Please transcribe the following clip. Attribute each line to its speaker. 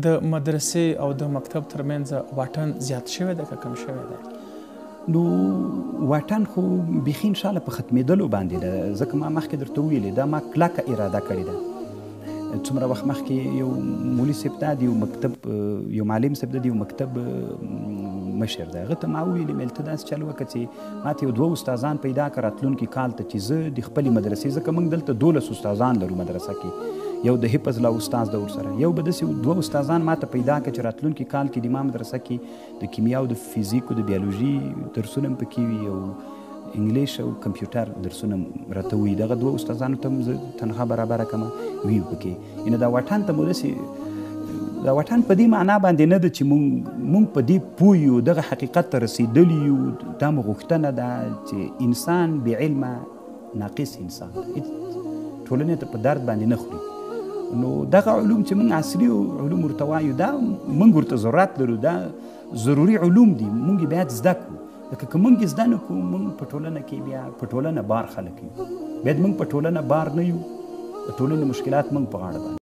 Speaker 1: د مدرسې او د مکتب ترمنځ واټن زیات شوی دی که کم شوی دی؟
Speaker 2: نو واټن خو بیخي انشاءالله په ختمېدلو باندې ده، ځکه ما مخکې درته ویلې دا ما کلکه اراده کړې ده. څومره وخت مخکې یو مولي صاحب ته د یو مکتب یو معلم صاحب د یو مکتب مشر دی، هغه ته ما ویلې مې ته داسې چل وکړه چې ما ته یو 2 استادان پیدا کړه راتلونکي کال ته چې زه د خپلې مدرسې، ځکه موږ دلته 12 استادان لرو مدرسه کې، یو د حفظ له استاد ده ورسره، یو به داسې 2 استادان ما ته پیدا کړه چې راتلونکي کال کې د ما مدرسه کې د کیمیا او د فزیک او د بیولوژي درسونه هم پکې وي او انګلیش او کمپیوټر درسونه هم راته وي. دغه 2 استادانو ته هم زه تنخوا برابره کړمه وي پکې. یعنې دا واټن ته مو داسې دا واټن په دې معنا باندې نه ده چې موږ په دې پوه یو، دغه حقیقت ته رسېدلي یو. دا مو غوښتنه ده چې انسان بې علمه ناقص انسان ده، ټولنې ته په درد باندې نه خوري. نو دغه علوم چې موږ عصري علوم ورته وایو دا موږ ورته ضرورت لرو، دا ضروري علوم دي، موږ یې باید زده کړو. لکه که موږ یې زده نه کړو موږ په ټولنه کې بیا په ټولنه بار خلک یو، باید موږ په ټولنه بار نه یو، د ټولنې مشکلات موږ په غاړه باندې